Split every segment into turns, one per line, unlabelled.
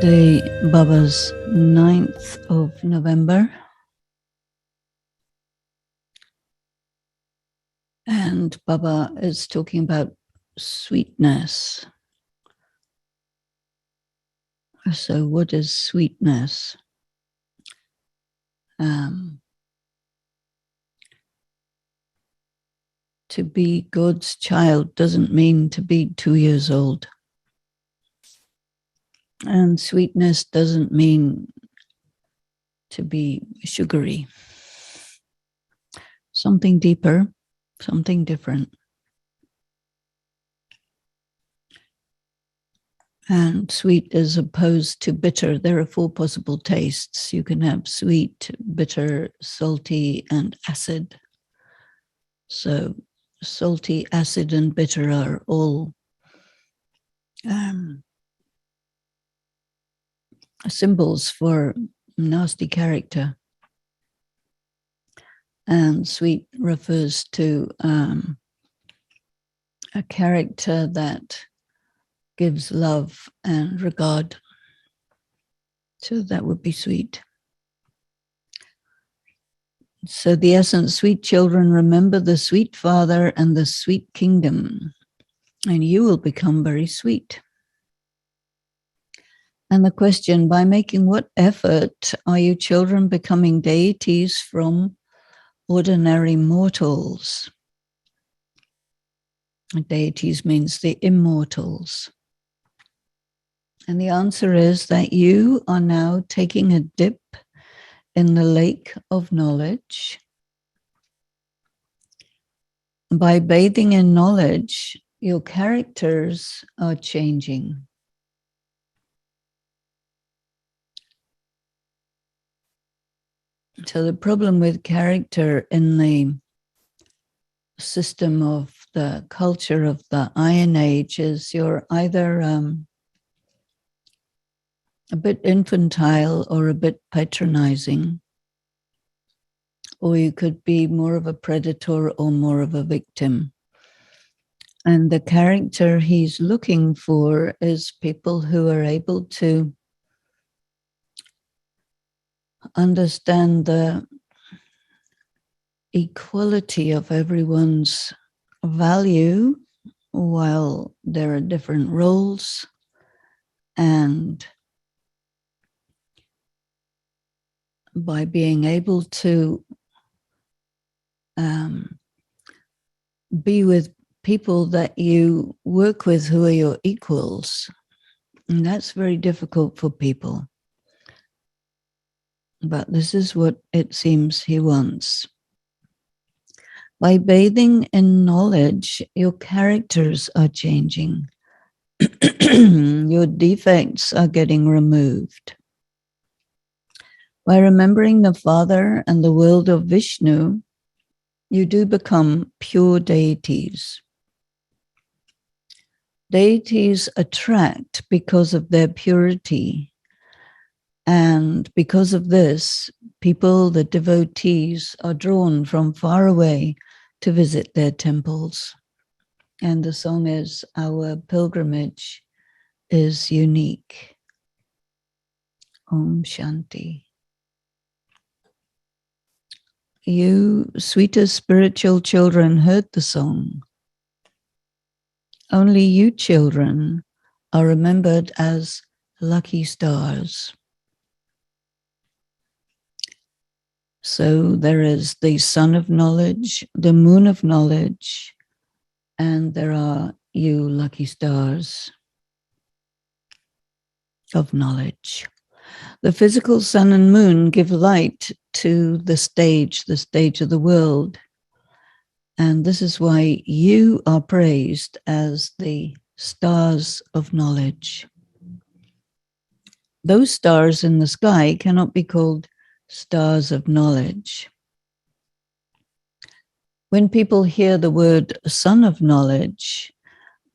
Today, Baba's 9th of November. And Baba is talking about sweetness. So what is sweetness? To be God's child doesn't mean to be 2 years old. And sweetness doesn't mean to be sugary. Something deeper, something different. And sweet as opposed to bitter. There are 4 possible tastes. You can have sweet, bitter, salty, and acid. So salty, acid, and bitter are all symbols for nasty character. And sweet refers to a character that gives love and regard. So that would be sweet. So the essence, sweet children, remember the sweet Father and the sweet kingdom, and you will become very sweet. And the question, by making what effort are you children becoming deities from ordinary mortals? Deities means the immortals. And the answer is that you are now taking a dip in the lake of knowledge. By bathing in knowledge, your characters are changing. So the problem with character in the system of the culture of the Iron Age is you're either a bit infantile or a bit patronizing, or you could be more of a predator or more of a victim. And the character he's looking for is people who are able to understand the equality of everyone's value while there are different roles, and by being able to be with people that you work with who are your equals. And that's very difficult for people. But this is what it seems he wants. By bathing in knowledge, your characters are changing. Your defects are getting removed. By remembering the Father and the world of Vishnu, you do become pure deities. Deities attract because of their purity. And because of this, people, the devotees, are drawn from far away to visit their temples. And the song is, our pilgrimage is unique. Om Shanti. You, sweetest spiritual children, heard the song. Only you children are remembered as lucky stars. So there is the sun of knowledge, the moon of knowledge, and there are you lucky stars of knowledge. The physical sun and moon give light to the stage of the world. And this is why you are praised as the stars of knowledge. Those stars in the sky cannot be called stars of knowledge. When people hear the word sun of knowledge,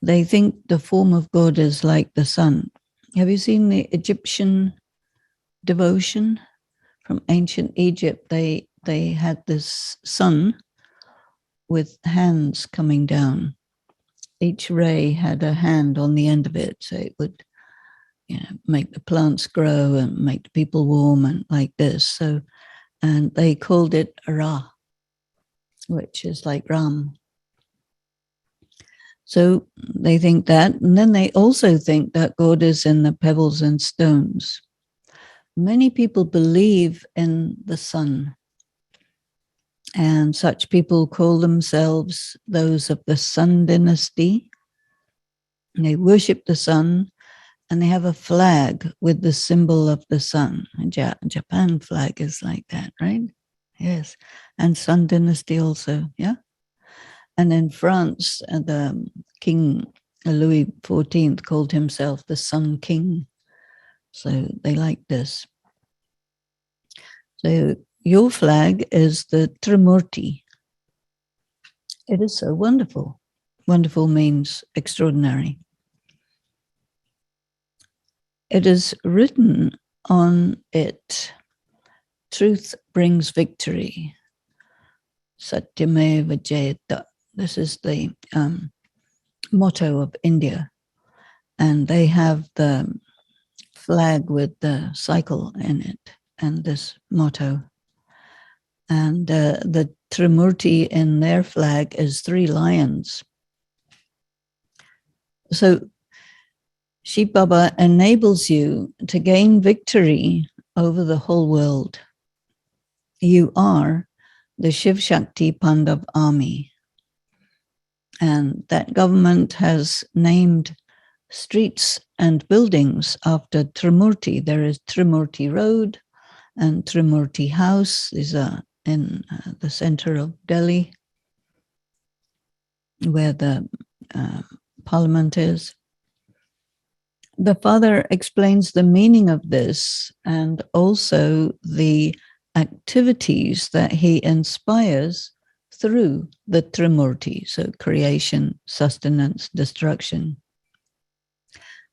they think the form of God is like the sun. Have you seen the Egyptian devotion from ancient Egypt? They had this sun with hands coming down. Each ray had a hand on the end of it, so it would make the plants grow and make the people warm and like this. So, and they called it Ra, which is like Ram. So they think that, and then they also think that God is in the pebbles and stones. Many people believe in the sun, and such people call themselves those of the Sun dynasty. And they worship the sun, and they have a flag with the symbol of the sun. And Japan flag is like that, right? Yes. And Sun dynasty also, yeah? And in France, the King Louis XIV called himself the Sun King. So they like this. So your flag is the trimurti. It is so wonderful. Wonderful means extraordinary. It is written on it, truth brings victory. Satyameva Jayata. This is the motto of India. And they have the flag with the cycle in it and this motto. And the trimurti in their flag is 3 lions. So Shiv Baba enables you to gain victory over the whole world. You are the Shiv Shakti Pandav army. And that government has named streets and buildings after Trimurti. There is Trimurti Road and Trimurti House. These are in the center of Delhi, where the parliament is. The father explains the meaning of this and also the activities that he inspires through the Trimurti, so creation, sustenance, destruction.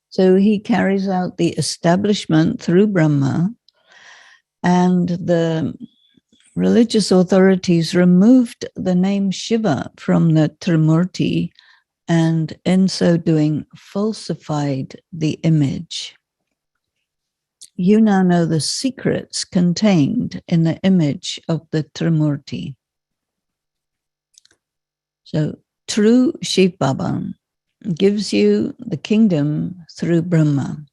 So he carries out the establishment through Brahma, and the religious authorities removed the name Shiva from the Trimurti, and in so doing falsified the image. You now know the secrets contained in the image of the Trimurti. So true Shiv Baba gives you the kingdom through Brahma.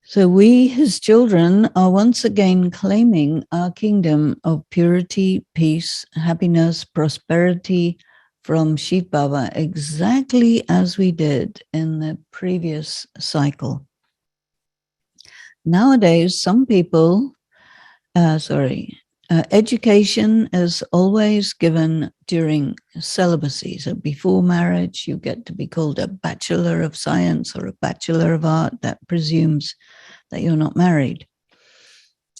So we, his children, are once again claiming our kingdom of purity, peace, happiness, prosperity from Shiv Baba, exactly as we did in the previous cycle. Nowadays, some people, education is always given during celibacy. So before marriage, you get to be called a Bachelor of Science or a Bachelor of Art. That presumes that you're not married.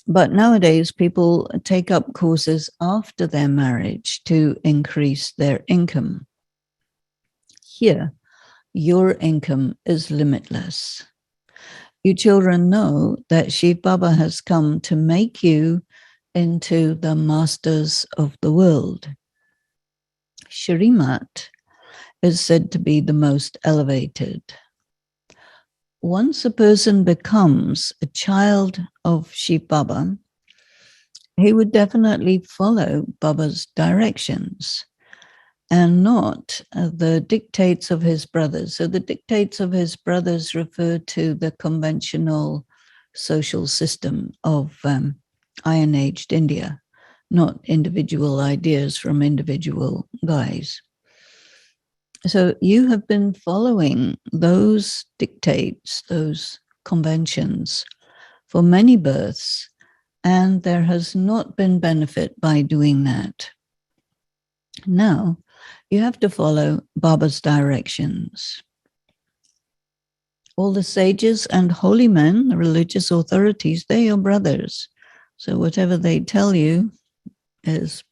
But nowadays, people take up courses after their marriage to increase their income. Here, your income is limitless. You children know that Shiv Baba has come to make you into the masters of the world. Srimat is said to be the most elevated. Once a person becomes a child of Shiv Baba, he would definitely follow Baba's directions and not the dictates of his brothers. So the dictates of his brothers refer to the conventional social system of Iron-aged India, not individual ideas from individual guys. So you have been following those dictates, those conventions for many births, and there has not been benefit by doing that. Now, you have to follow Baba's directions. All the sages and holy men, the religious authorities, they're your brothers. So whatever they tell you is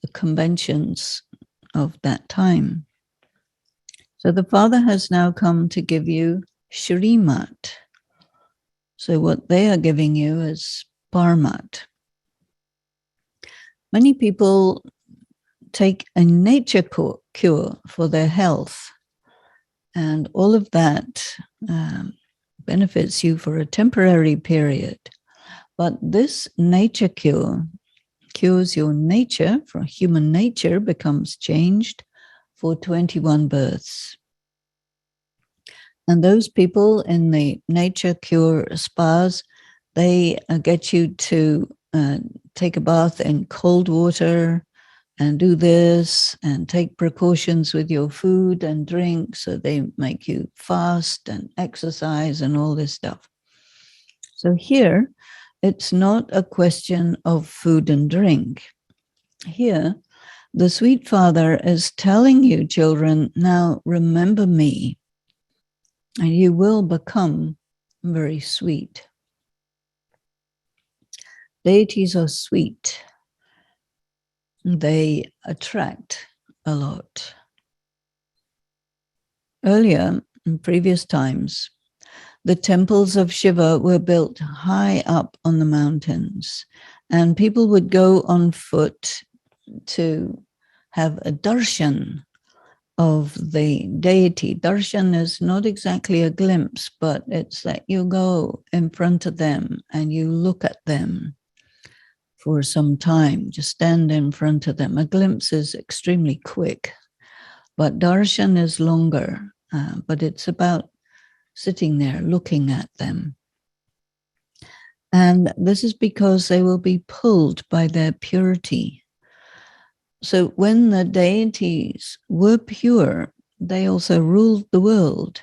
the conventions of that time. So the Father has now come to give you srimat. So what they are giving you is parmat. Many people take a nature cure for their health, and all of that benefits you for a temporary period. But this nature cure cures your nature, for human nature becomes changed for 21 births. And those people in the nature cure spas, they get you to take a bath in cold water and do this and take precautions with your food and drink. So they make you fast and exercise and all this stuff. So here, it's not a question of food and drink. Here, the sweet Father is telling you, children, now remember me, and you will become very sweet. Deities are sweet. They attract a lot. Earlier, in previous times, the temples of Shiva were built high up on the mountains, and people would go on foot to have a darshan of the deity. Darshan is not exactly a glimpse, but it's that you go in front of them and you look at them for some time, just stand in front of them. A glimpse is extremely quick, but darshan is longer, but it's about sitting there looking at them. And this is because they will be pulled by their purity. So when the deities were pure, they also ruled the world.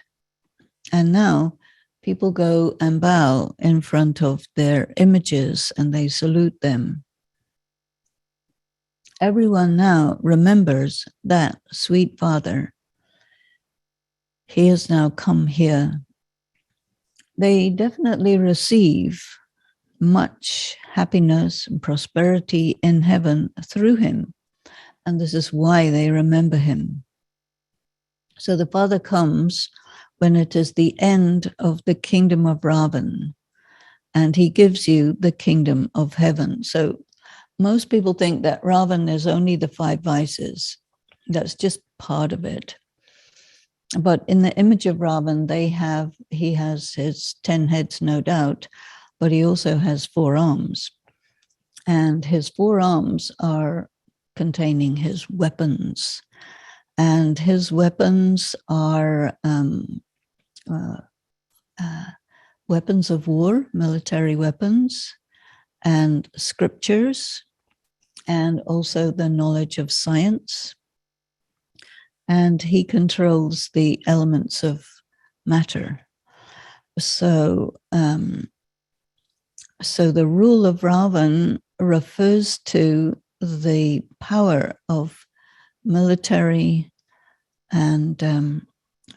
And now people go and bow in front of their images and they salute them. Everyone now remembers that sweet Father. He has now come here. They definitely receive much happiness and prosperity in heaven through him. And this is why they remember him. So the Father comes when it is the end of the kingdom of Ravan, and he gives you the kingdom of heaven. So most people think that Ravan is only the 5 vices. That's just part of it. But in the image of Ravan, he has his 10 heads, no doubt, but he also has 4 arms. And his 4 arms are containing his weapons. And his weapons are weapons of war, military weapons, and scriptures, and also the knowledge of science. And he controls the elements of matter. So the rule of Ravan refers to the power of military and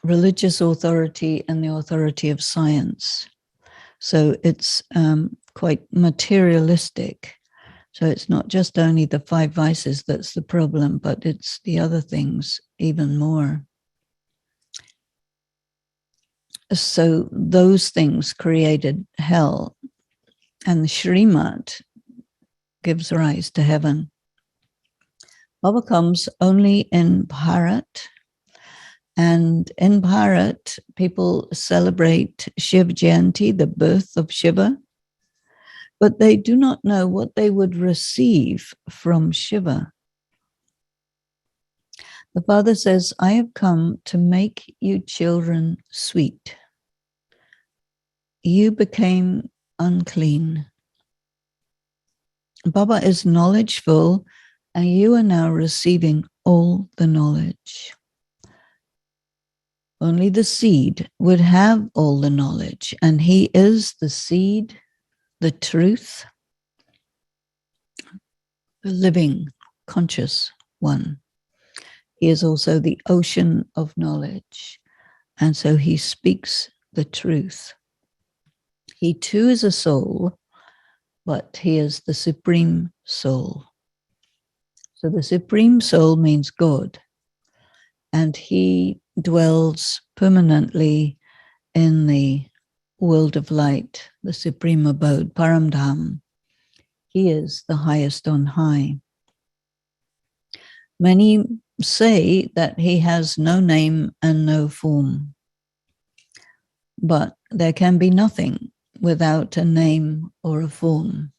religious authority and the authority of science. So it's quite materialistic. So it's not just only the 5 vices that's the problem, but it's the other things even more. So those things created hell, and the srimat gives rise to heaven. Baba comes only in Bharat, and in Bharat, people celebrate Shiv Jayanti, the birth of Shiva, but they do not know what they would receive from Shiva. The Father says, I have come to make you children sweet. You became unclean. Baba is knowledgeful, and you are now receiving all the knowledge. Only the seed would have all the knowledge, and he is the seed, the truth, the living, conscious one. He is also the ocean of knowledge, and so he speaks the truth. He too is a soul, but he is the supreme soul. So the supreme soul means God, and he dwells permanently in the world of light, the supreme abode, Paramdham. He is the highest on high. Many say that he has no name and no form. but there can be nothing without a name or a form.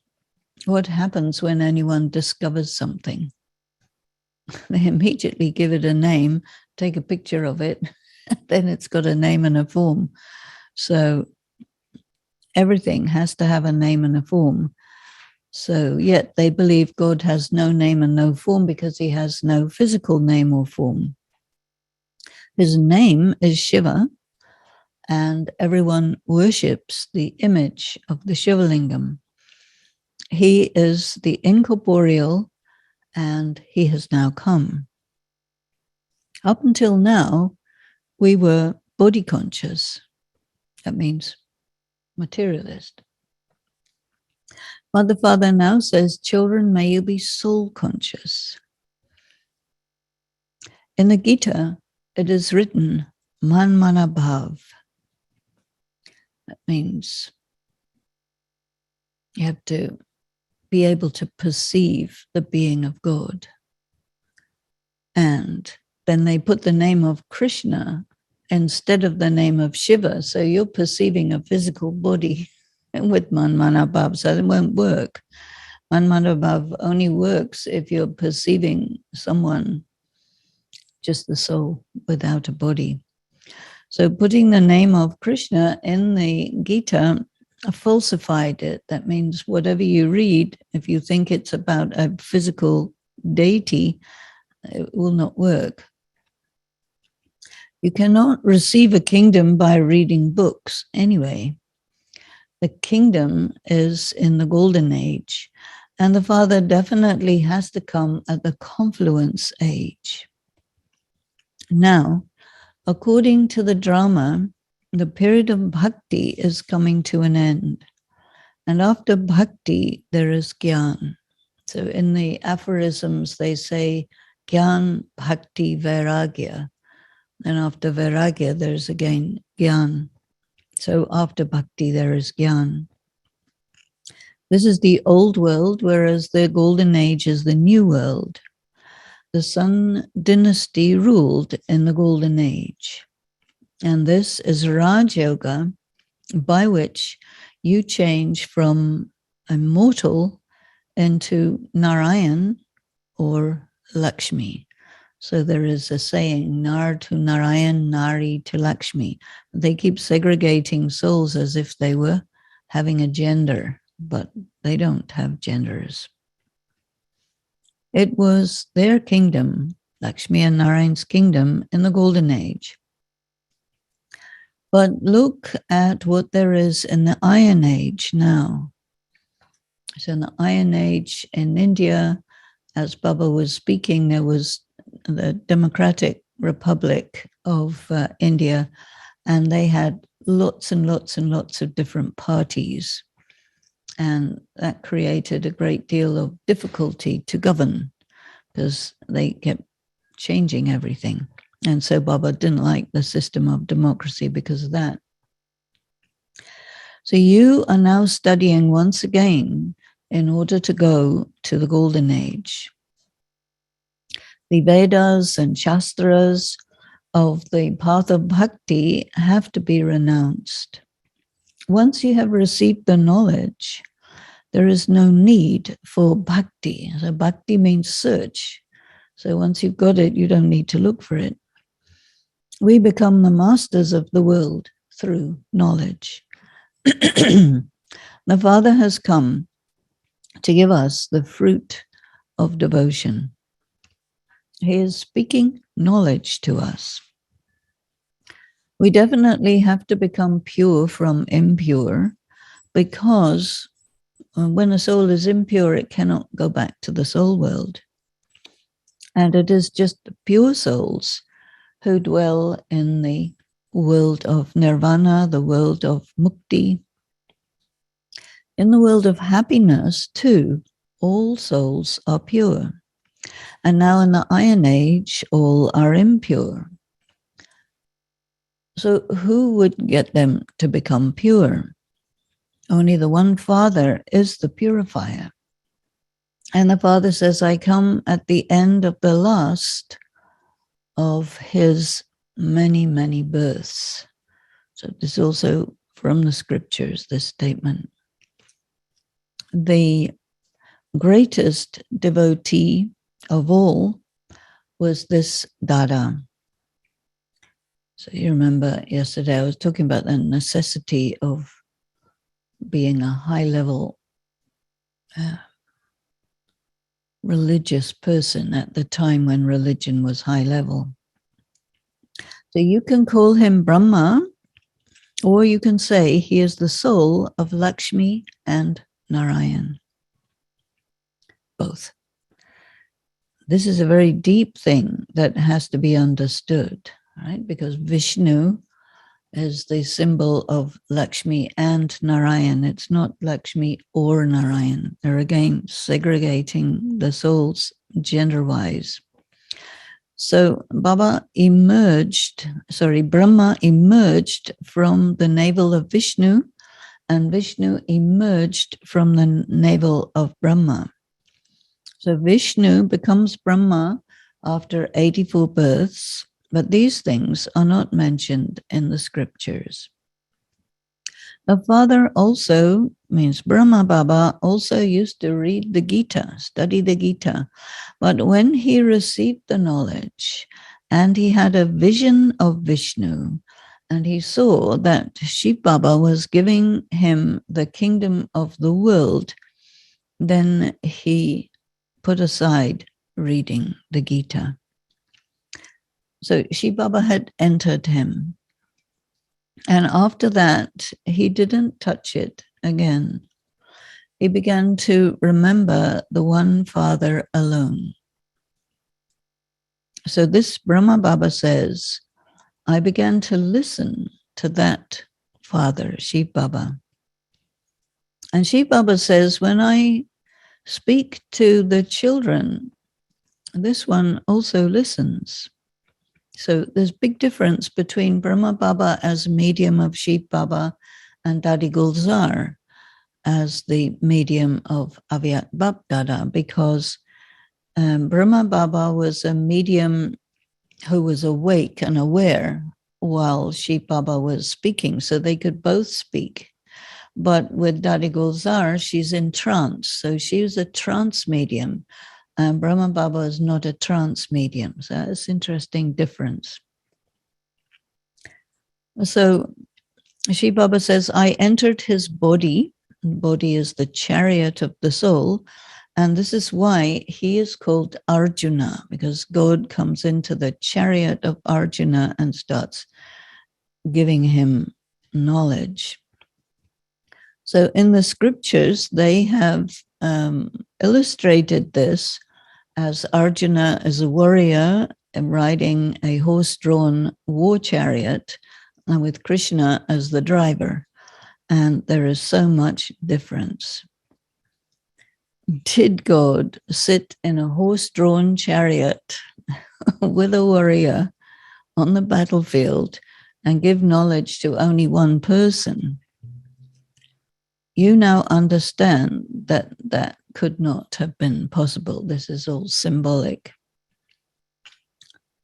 What happens when anyone discovers something? They immediately give it a name, take a picture of it, then it's got a name and a form. So everything has to have a name and a form. So yet they believe God has no name and no form because he has no physical name or form. His name is Shiva, and everyone worships the image of the Shiva Lingam. He is the incorporeal, and he has now come. Up until now, we were body conscious. That means materialist. Mother Father now says, children, may you be soul conscious. In the Gita, it is written, man mana bhav. That means you have to be able to perceive the being of God. And then they put the name of Krishna instead of the name of Shiva. So you're perceiving a physical body with man mana bhav, so it won't work. Man mana bhav only works if you're perceiving someone, just the soul, without a body. So putting the name of Krishna in the Gita falsified it. That means whatever you read, if you think it's about a physical deity, it will not work. You cannot receive a kingdom by reading books anyway. The kingdom is in the golden age, and the Father definitely has to come at the confluence age. Now, according to the drama, the period of bhakti is coming to an end. And after bhakti, there is gyan. So in the aphorisms, they say gyan, bhakti, vairagya. And after vairagya, there's again gyan. So after bhakti, there is gyan. This is the old world, whereas the golden age is the new world. The Sun dynasty ruled in the golden age. And this is Raj Yoga, by which you change from a mortal into Narayan or Lakshmi. So there is a saying, Nar to Narayan, Nari to Lakshmi. They keep segregating souls as if they were having a gender, but they don't have genders. It was their kingdom, Lakshmi and Narayan's kingdom, in the golden age. But look at what there is in the Iron Age now. So in the Iron Age in India, as Baba was speaking, there was the Democratic Republic of India, and they had lots and lots and lots of different parties. And that created a great deal of difficulty to govern because they kept changing everything. And so Baba didn't like the system of democracy because of that. So you are now studying once again in order to go to the golden age. The Vedas and Shastras of the path of bhakti have to be renounced. Once you have received the knowledge, there is no need for bhakti. So bhakti means search. So once you've got it, you don't need to look for it. We become the masters of the world through knowledge. The Father has come to give us the fruit of devotion. He is speaking knowledge to us. We definitely have to become pure from impure, because when a soul is impure, it cannot go back to the soul world. And it is just pure souls who dwell in the world of nirvana, the world of mukti. In the world of happiness, too, all souls are pure. And now in the Iron Age, all are impure. So who would get them to become pure? Only the one Father is the purifier. And the Father says, I come at the end of the last of his many, many births. So this is also from the scriptures, this statement. The greatest devotee of all was this Dada. So you remember yesterday I was talking about the necessity of being a high-level religious person at the time when religion was high level. So you can call him Brahma, or you can say he is the soul of Lakshmi and Narayan. Both. This is a very deep thing that has to be understood, right? Because Vishnu is the symbol of Lakshmi and Narayan. It's not Lakshmi or Narayan. They're again segregating the souls gender-wise. So Brahma emerged from the navel of Vishnu, and Vishnu emerged from the navel of Brahma. So Vishnu becomes Brahma after 84 births, but these things are not mentioned in the scriptures. The father also, means Brahma Baba, also used to read the Gita, study the Gita. But when he received the knowledge and he had a vision of Vishnu, and he saw that Shiv Baba was giving him the kingdom of the world, then he put aside reading the Gita. So Shiv Baba had entered him. And after that, he didn't touch it again. He began to remember the one Father alone. So this Brahma Baba says, I began to listen to that Father, Shiv Baba. And Shiv Baba says, when I speak to the children, this one also listens. So there's big difference between Brahma Baba as medium of Shiv Baba and Dadi Gulzar as the medium of Avyat Bab Dada, because Brahma Baba was a medium who was awake and aware while Shiv Baba was speaking, so they could both speak. But with Dadi Gulzar, she's in trance, so she was a trance medium. And Brahma Baba is not a trance medium. So that's an interesting difference. So Shiv Baba says, I entered his body. Body is the chariot of the soul. And this is why he is called Arjuna, because God comes into the chariot of Arjuna and starts giving him knowledge. So in the scriptures, they have illustrated this as Arjuna is a warrior and riding a horse-drawn war chariot, and with Krishna as the driver. And there is so much difference. Did God sit in a horse-drawn chariot with a warrior on the battlefield and give knowledge to only one person? You now understand that that could not have been possible. This is all symbolic.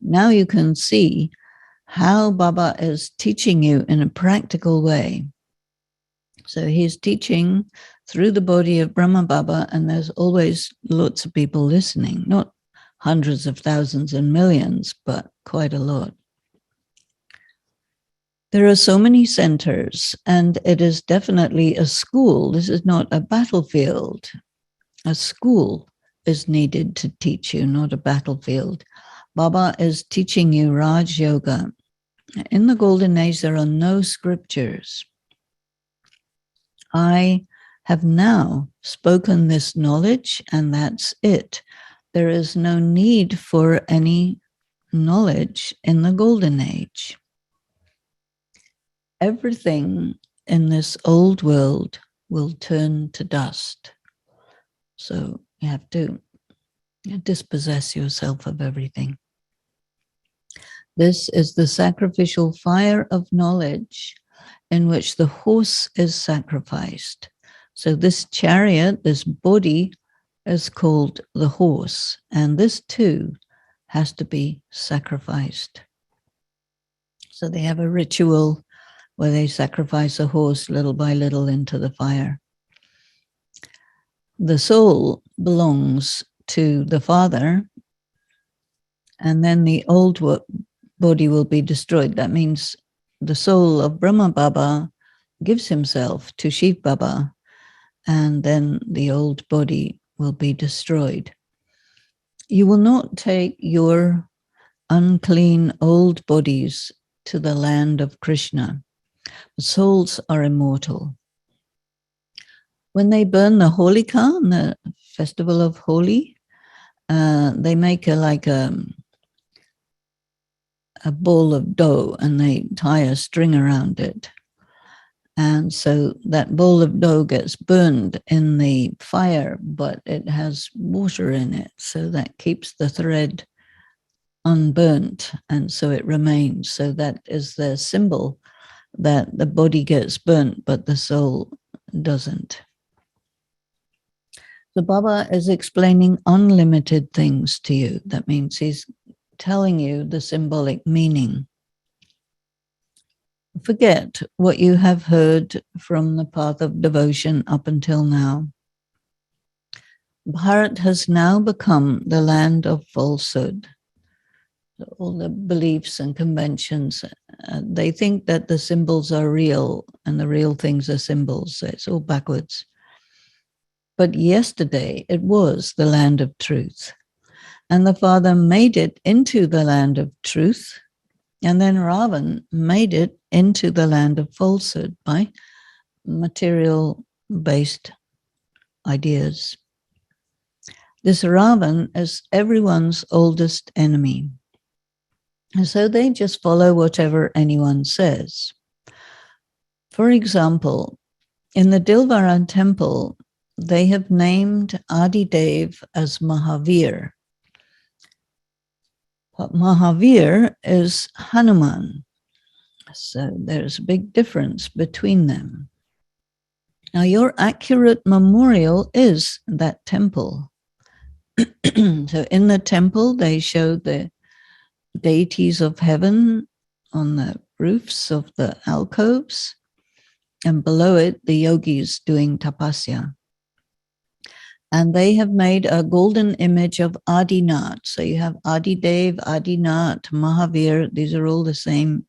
Now you can see how Baba is teaching you in a practical way. So he's teaching through the body of Brahma Baba, and there's always lots of people listening, not hundreds of thousands and millions, but quite a lot. There are so many centers, and it is definitely a school. This is not a battlefield. A school is needed to teach you, not a battlefield. Baba is teaching you Raj Yoga. In the Golden Age, there are no scriptures. I have now spoken this knowledge, and that's it. There is no need for any knowledge in the Golden Age. Everything in this old world will turn to dust. So you have to dispossess yourself of everything. This is the sacrificial fire of knowledge in which the horse is sacrificed. So this chariot, this body, is called the horse, and this too has to be sacrificed. So they have a ritual where they sacrifice a horse little by little into the fire. The soul belongs to the Father, and then the old body will be destroyed. That means the soul of Brahma Baba gives himself to Shiv Baba, and then the old body will be destroyed. You will not take your unclean old bodies to the land of Krishna. The souls are immortal. When they burn the holika on the festival of Holi, they make a ball of dough and they tie a string around it. And so that ball of dough gets burned in the fire, but it has water in it. So that keeps the thread unburnt, and so it remains. So that is the symbol that the body gets burnt, but the soul doesn't. The Baba is explaining unlimited things to you. That means he's telling you the symbolic meaning. Forget what you have heard from the path of devotion up until now. Bharat has now become the land of falsehood. All the beliefs and conventions, they think that the symbols are real and the real things are symbols. So it's all backwards. But yesterday it was the land of truth. And the Father made it into the land of truth. And then Ravan made it into the land of falsehood by material-based ideas. This Ravan is everyone's oldest enemy. And so they just follow whatever anyone says. For example, in the Dilvaran temple, they have named Adidev as Mahavir. But Mahavir is Hanuman. So there's a big difference between them. Now, your accurate memorial is that temple. So in the temple, they show the deities of heaven on the roofs of the alcoves, and below it, the yogis doing tapasya. And they have made a golden image of Adinath. So you have Adidev, Adinath, Mahavir, these are all the same.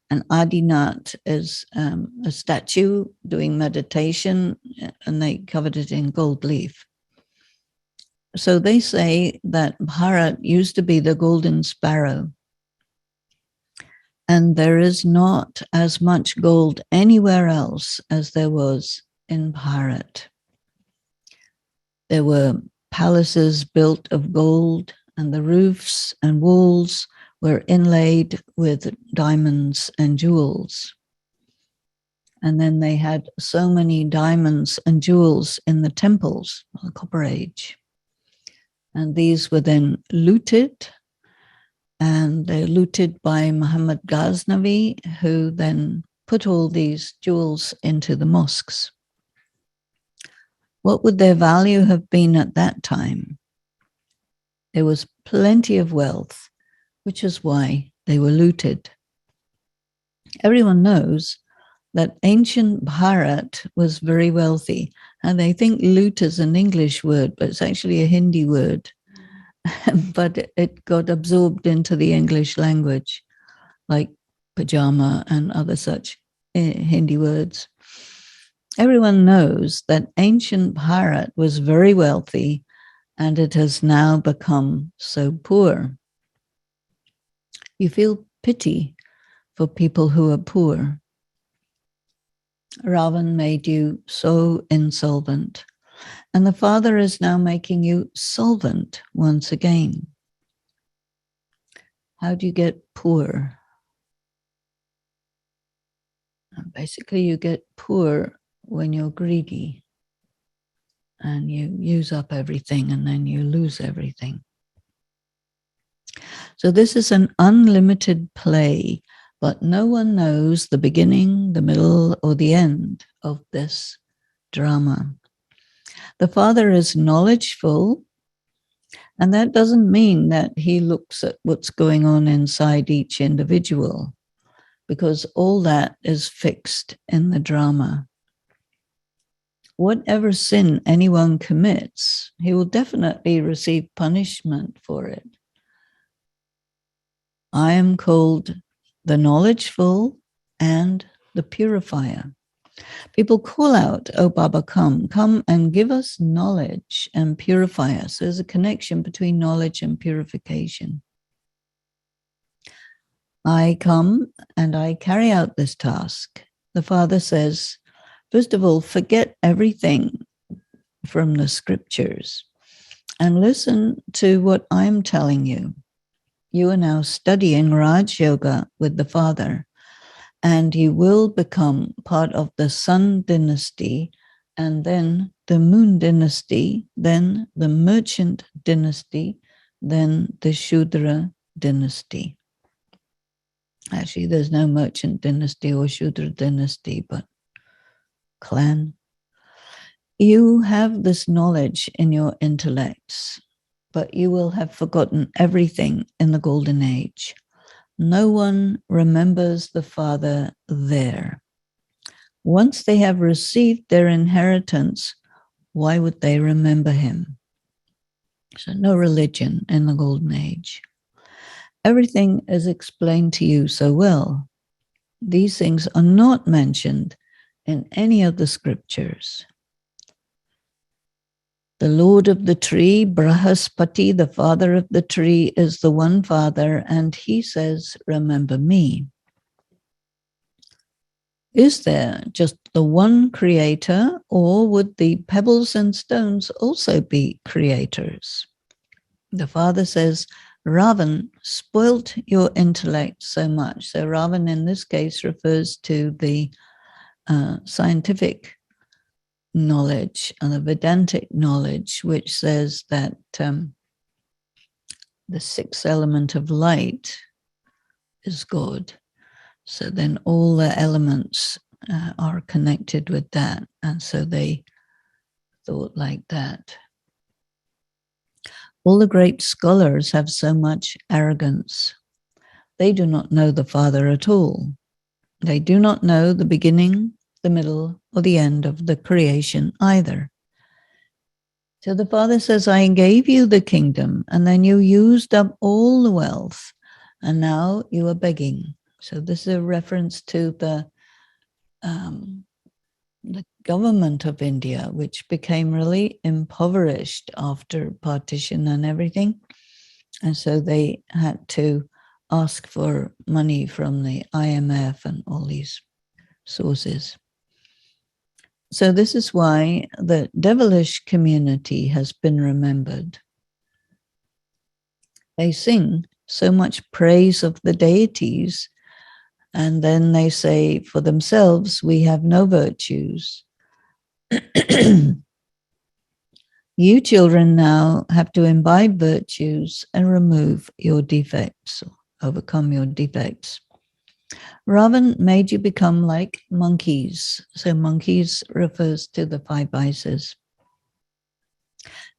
And Adinath is a statue doing meditation, and they covered it in gold leaf. So they say that Bharat used to be the golden sparrow. And there is not as much gold anywhere else as there was in Bharat. There were palaces built of gold, and the roofs and walls were inlaid with diamonds and jewels. And then they had so many diamonds and jewels in the temples of the Copper Age. And these were then looted, and they're looted by Muhammad Ghaznavi, who then put all these jewels into the mosques. What would their value have been at that time? There was plenty of wealth, which is why they were looted. Everyone knows that ancient Bharat was very wealthy, and they think loot is an English word, but it's actually a Hindi word. But it got absorbed into the English language, like pajama and other such Hindi words. Everyone knows that ancient Bharat was very wealthy, and it has now become so poor. You feel pity for people who are poor. Ravan made you so insolvent, and the Father is now making you solvent once again. How do you get poor? Basically, you get poor when you're greedy and you use up everything and then you lose everything. So this is an unlimited play, but no one knows the beginning, the middle, or the end of this drama. The Father is knowledgeful, and that doesn't mean that he looks at what's going on inside each individual, because all that is fixed in the drama. Whatever sin anyone commits, he will definitely receive punishment for it. I am called the knowledgeful and the purifier. People call out, "Oh Baba, come and give us knowledge and purify us." There's a connection between knowledge and purification. I come and I carry out this task. The Father says, first of all, forget everything from the scriptures and listen to what I'm telling you. You are now studying Raj Yoga with the Father, and you will become part of the Sun dynasty, and then the Moon dynasty, then the Merchant dynasty, then the Shudra dynasty. Actually, there's no Merchant dynasty or Shudra dynasty, but clan. You have this knowledge in your intellects, but you will have forgotten everything in the Golden Age. No one remembers the Father there. Once they have received their inheritance, why would they remember him? So no religion in the Golden Age. Everything is explained to you so well. These things are not mentioned in any of the scriptures. The Lord of the tree, Brahaspati, the father of the tree, is the one Father, and he says, remember me. Is there just the one creator, or would the pebbles and stones also be creators? The Father says, Ravan spoilt your intellect so much. So Ravan in this case refers to the scientific knowledge and the Vedantic knowledge, which says that the sixth element of light is God. So then all the elements are connected with that. And so they thought like that. All the great scholars have so much arrogance. They do not know the Father at all. They do not know the beginning, the middle, or the end of the creation either. So the Father says, I gave you the kingdom, and then you used up all the wealth, and now you are begging. So this is a reference to the government of India, which became really impoverished after partition and everything. And so they had to ask for money from the IMF and all these sources. So this is why the devilish community has been remembered. They sing so much praise of the deities, and then they say for themselves, we have no virtues. You children now have to imbibe virtues and remove your defects, overcome your defects. Ravan made you become like monkeys. So monkeys refers to the 5 vices.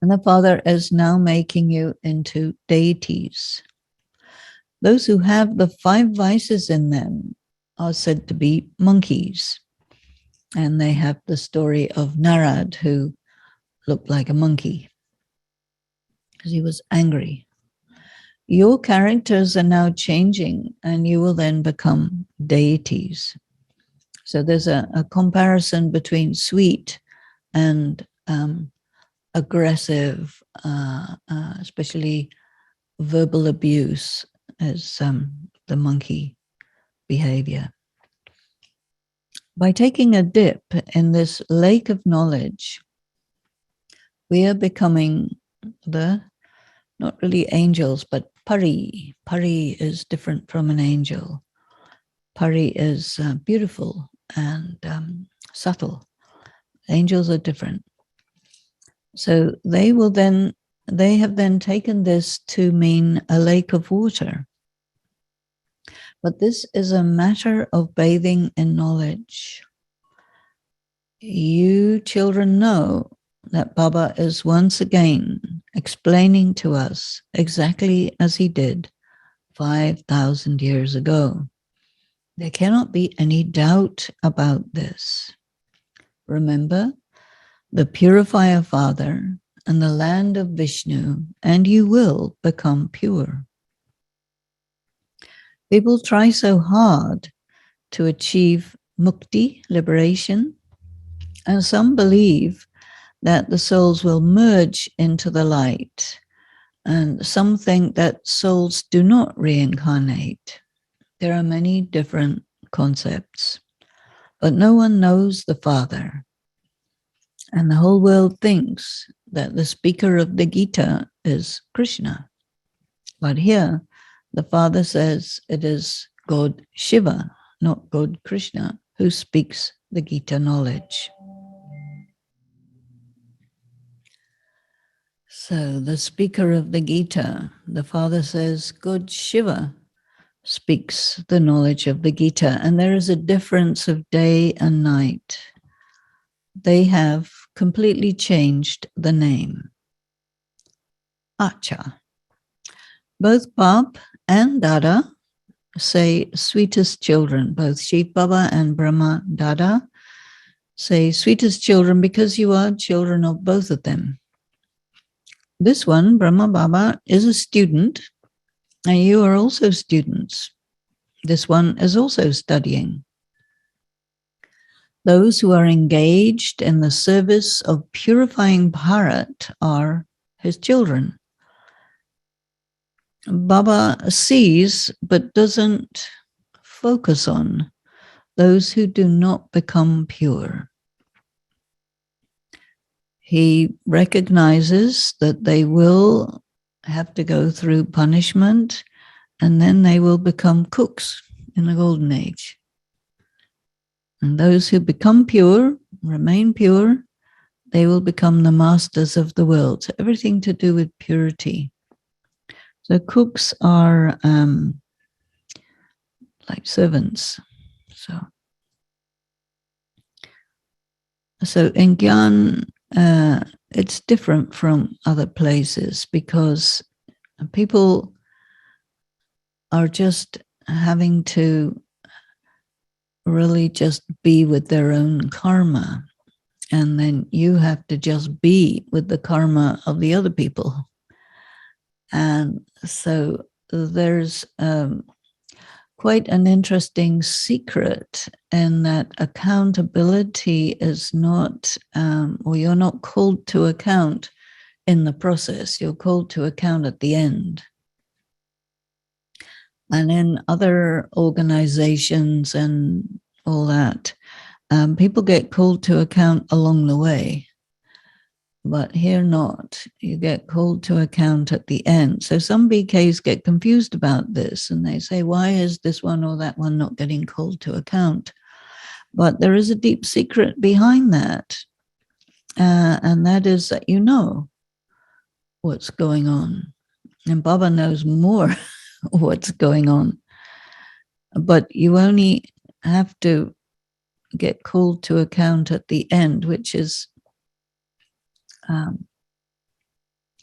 And the Father is now making you into deities. Those who have the 5 vices in them are said to be monkeys. And they have the story of Narad, who looked like a monkey because he was angry. Your characters are now changing, and you will then become deities. So there's a comparison between sweet and aggressive, especially verbal abuse as the monkey behavior. By taking a dip in this lake of knowledge, we are becoming not really angels, but Pari. Pari is different from an angel. Pari is beautiful and subtle. Angels are different. So they have then taken this to mean a lake of water. But this is a matter of bathing in knowledge. You children know that Baba is once again explaining to us exactly as he did 5,000 years ago. There cannot be any doubt about this. Remember the purifier Father and the land of Vishnu, and you will become pure. People try so hard to achieve mukti, liberation, and some believe that the souls will merge into the light, and some think that souls do not reincarnate. There are many different concepts, but no one knows the Father. And the whole world thinks that the speaker of the Gita is Krishna. But here, the Father says it is God Shiva, not God Krishna, who speaks the Gita knowledge. So the speaker of the Gita, the Father says, God Shiva speaks the knowledge of the Gita. And there is a difference of day and night. They have completely changed the name. Acha. Both Bab and Dada say sweetest children. Both Shiv Baba and Brahma Dada say sweetest children because you are children of both of them. This one, Brahma Baba, is a student, and you are also students. This one is also studying. Those who are engaged in the service of purifying Bharat are his children. Baba sees but doesn't focus on those who do not become pure. He recognizes that they will have to go through punishment, and then they will become cooks in the golden age. And those who become pure, remain pure, they will become the masters of the world. So everything to do with purity. So cooks are like servants. So in Gyan, it's different from other places because people are just having to really just be with their own karma. And then you have to just be with the karma of the other people. And so there's quite an interesting secret in that accountability is not, or you're not called to account in the process, you're called to account at the end. And in other organizations and all that, people get called to account along the way. But here not. You get called to account at the end. So some BKs get confused about this and they say, why is this one or that one not getting called to account? But there is a deep secret behind that. And that is that you know what's going on. And Baba knows more what's going on. But you only have to get called to account at the end, which is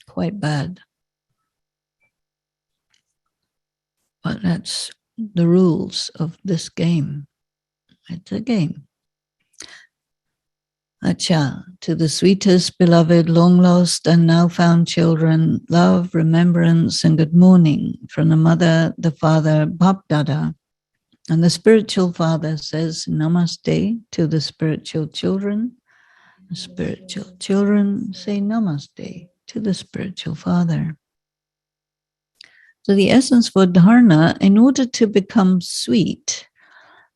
quite bad. But that's the rules of this game. It's a game. Acha, to the sweetest, beloved, long lost and now found children, love, remembrance, and good morning from the mother, the father, Bab Dada. And the spiritual father says namaste to the spiritual children. The spiritual children say namaste to the spiritual father. So the essence for dharna, in order to become sweet,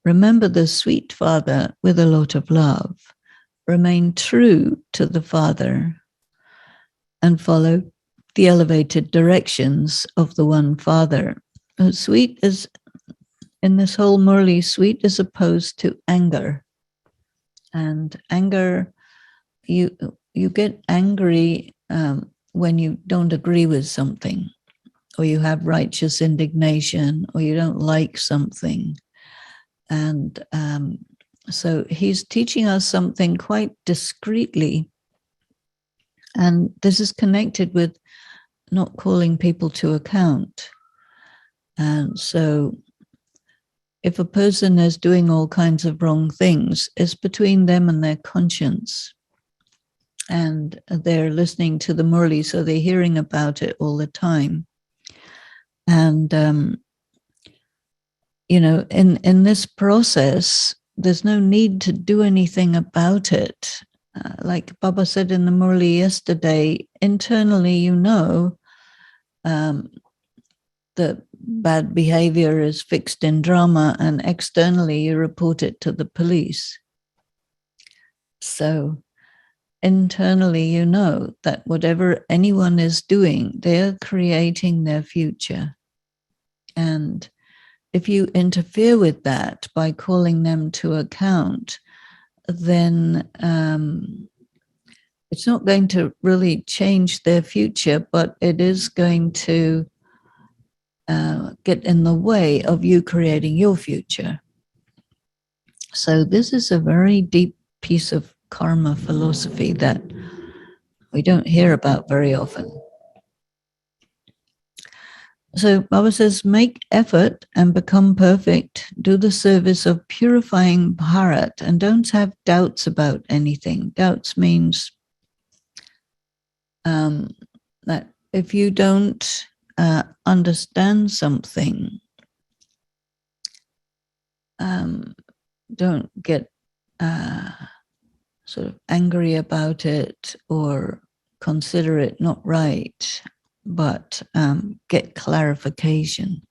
remember the sweet father with a lot of love. Remain true to the Father and follow the elevated directions of the one Father. Sweet is, in this whole Murli, sweet is opposed to anger. And anger, you get angry when you don't agree with something, or you have righteous indignation, or you don't like something. And so he's teaching us something quite discreetly. And this is connected with not calling people to account. And so if a person is doing all kinds of wrong things, it's between them and their conscience. And they're listening to the Murli, so they're hearing about it all the time. And, in this process, there's no need to do anything about it. Like Baba said in the Murli yesterday, internally, the bad behavior is fixed in drama, and externally you report it to the police. So internally, you know that whatever anyone is doing, they're creating their future. And if you interfere with that by calling them to account, then it's not going to really change their future, but it is going to get in the way of you creating your future. So this is a very deep piece of karma philosophy that we don't hear about very often. So Baba says, make effort and become perfect. Do the service of purifying Bharat and don't have doubts about anything. Doubts means that if you don't understand something, don't get sort of angry about it or consider it not right, but get clarification.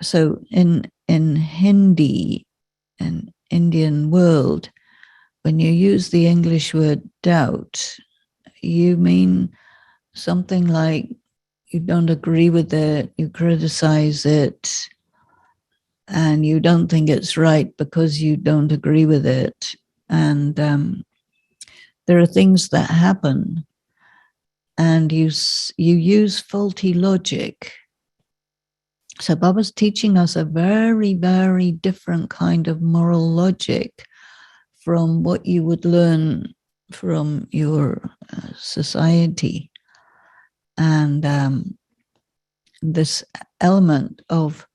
So in Hindi and Indian world, when you use the English word doubt, you mean something like you don't agree with it, you criticize it, and you don't think it's right because you don't agree with it. And there are things that happen, and you use faulty logic. So Baba's teaching us a very, very different kind of moral logic from what you would learn from your society. And this element of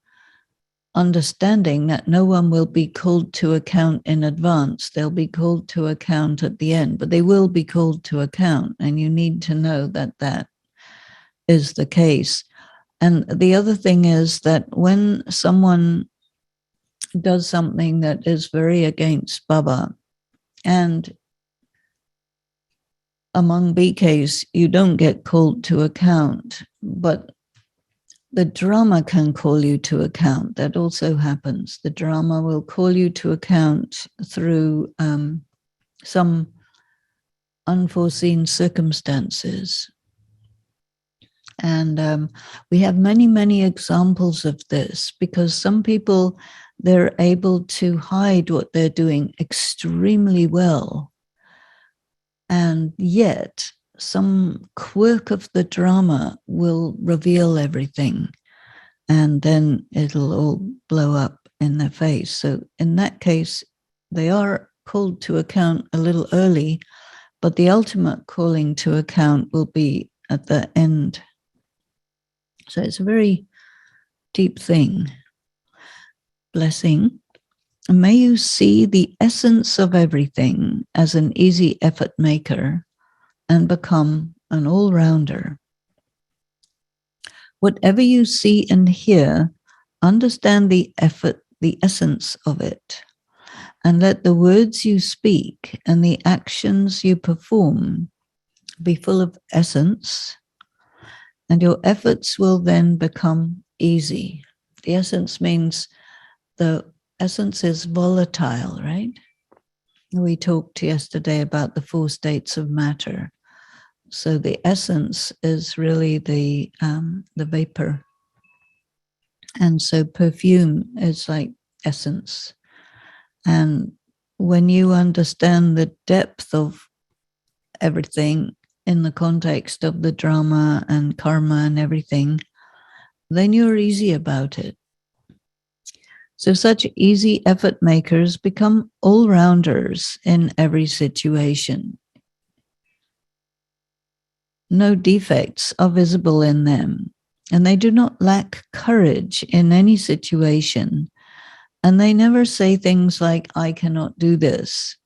understanding that no one will be called to account in advance. They'll be called to account at the end, but they will be called to account. And you need to know that that is the case. And the other thing is that when someone does something that is very against Baba, and among BKs, you don't get called to account, but the drama can call you to account. That also happens. The drama will call you to account through some unforeseen circumstances. And we have many, many examples of this, because some people, they're able to hide what they're doing extremely well. And yet, some quirk of the drama will reveal everything, and then it'll all blow up in their face. So in that case, they are called to account a little early, but the ultimate calling to account will be at the end. So it's a very deep thing. Blessing. May you see the essence of everything as an easy effort maker and become an all-rounder. Whatever you see and hear, understand the effort, the essence of it, and let the words you speak and the actions you perform be full of essence, and your efforts will then become easy. The essence means the essence is volatile, right? We talked yesterday about the 4 states of matter. So the essence is really the vapor. And so perfume is like essence. And when you understand the depth of everything in the context of the drama and karma and everything, then you're easy about it. So such easy effort makers become all-rounders in every situation. No defects are visible in them, and they do not lack courage in any situation. And they never say things like, I cannot do this.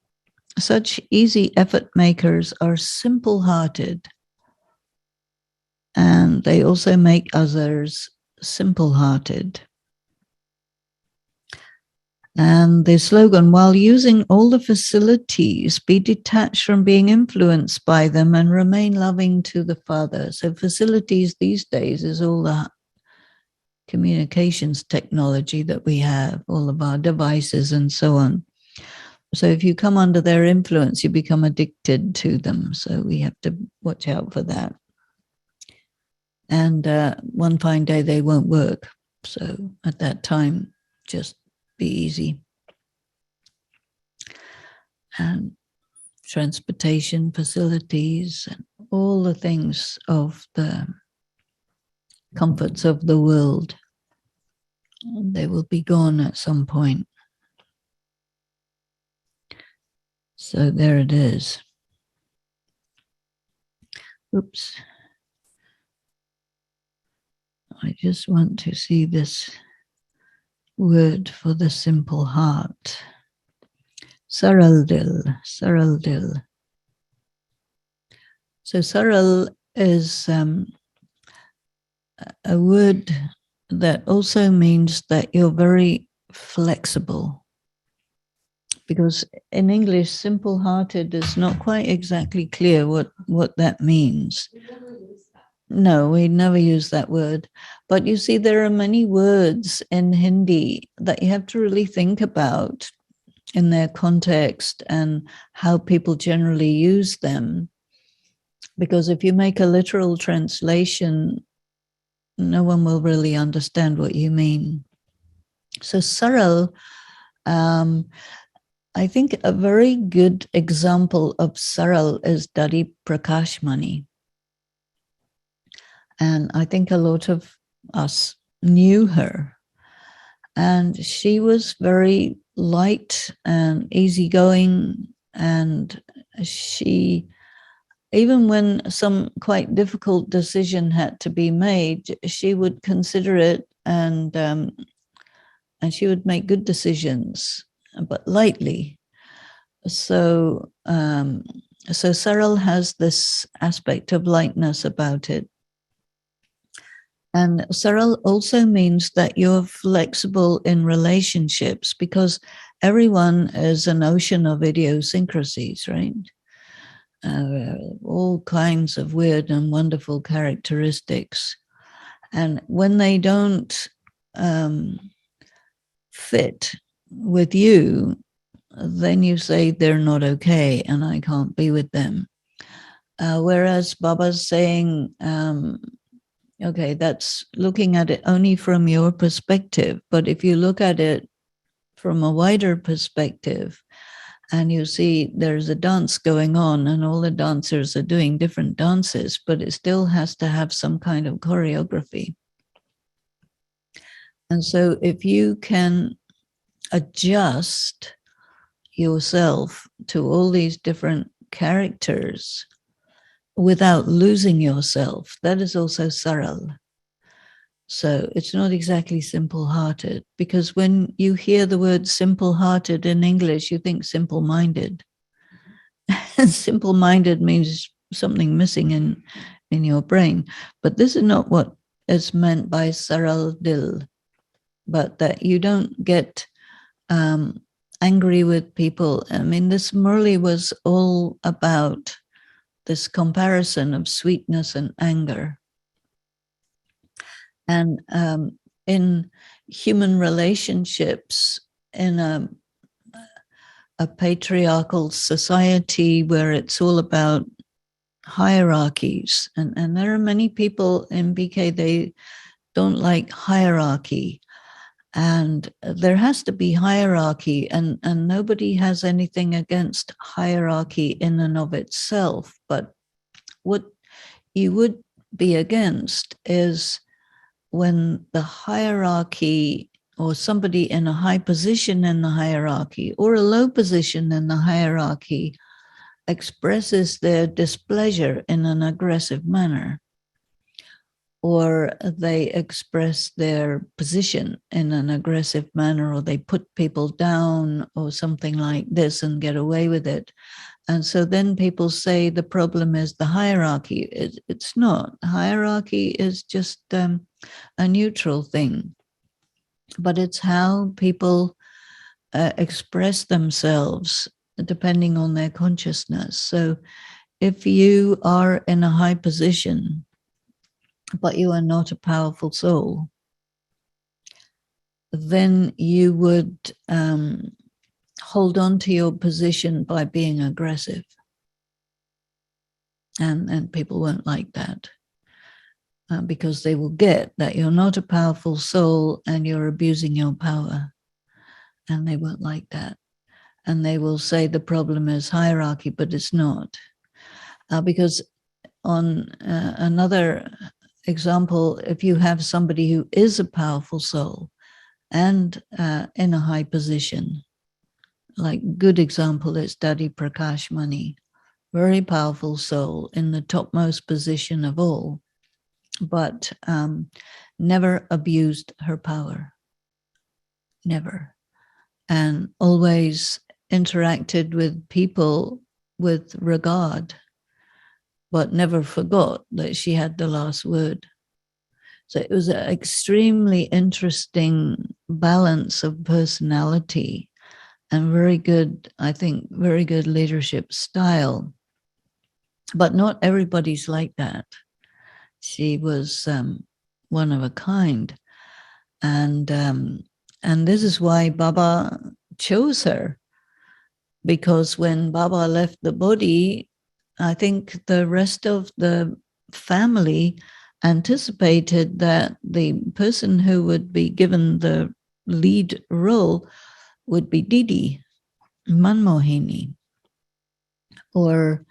Such easy effort makers are simple-hearted, and they also make others simple-hearted. And the slogan, while using all the facilities, be detached from being influenced by them and remain loving to the Father. So facilities these days is all the communications technology that we have, all of our devices and so on. So if you come under their influence, you become addicted to them. So we have to watch out for that. And one fine day they won't work. So at that time, just be easy. And transportation facilities and all the things of the comforts of the world, they will be gone at some point. So there it is. Oops. I just want to see this word for the simple heart. Saral dil, saral dil. So saral is a word that also means that you're very flexible. Because in English, simple-hearted is not quite exactly clear what that means. No, we never use that word. But you see, there are many words in Hindi that you have to really think about in their context and how people generally use them. Because if you make a literal translation, no one will really understand what you mean. So saral, I think a very good example of saral is Dadi Prakashmani. And I think a lot of us knew her. And she was very light and easygoing. And she, even when some quite difficult decision had to be made, she would consider it and she would make good decisions, but lightly. So saral has this aspect of lightness about it. And saral also means that you're flexible in relationships, because everyone is an ocean of idiosyncrasies, right? All kinds of weird and wonderful characteristics. And when they don't fit with you, then you say they're not okay and I can't be with them. Whereas Baba's saying, okay, that's looking at it only from your perspective. But if you look at it from a wider perspective and you see there's a dance going on and all the dancers are doing different dances, but it still has to have some kind of choreography. And so if you can adjust yourself to all these different characters without losing yourself, that is also saral. So it's not exactly simple-hearted, because when you hear the word simple-hearted in English, you think simple-minded. And simple-minded means something missing in your brain. But this is not what is meant by saral dil, but that you don't get angry with people. I mean, this Murli was all about this comparison of sweetness and anger. And in human relationships, in a patriarchal society where it's all about hierarchies, and there are many people in BK, they don't like hierarchy. And there has to be hierarchy, and nobody has anything against hierarchy in and of itself. But what you would be against is when the hierarchy, or somebody in a high position in the hierarchy or a low position in the hierarchy, expresses their displeasure in an aggressive manner. or they express their position in an aggressive manner, or they put people down or something like this and get away with it. And so then people say the problem is the hierarchy. It's not. Hierarchy is just a neutral thing, but it's how people express themselves depending on their consciousness. So if you are in a high position, but you are not a powerful soul, then you would hold on to your position by being aggressive. And people won't like that because they will get that you're not a powerful soul and you're abusing your power. And they won't like that. And they will say the problem is hierarchy, but it's not. Because on another example, if you have somebody who is a powerful soul and in a high position, like good example is Dadi Prakash Mani, very powerful soul in the topmost position of all, but never abused her power, never, and always interacted with people with regard, but never forgot that she had the last word. So it was an extremely interesting balance of personality and very good, I think, very good leadership style. But not everybody's like that. She was one of a kind. And this is why Baba chose her, because when Baba left the body, I think the rest of the family anticipated that the person who would be given the lead role would be Didi, Manmohini, or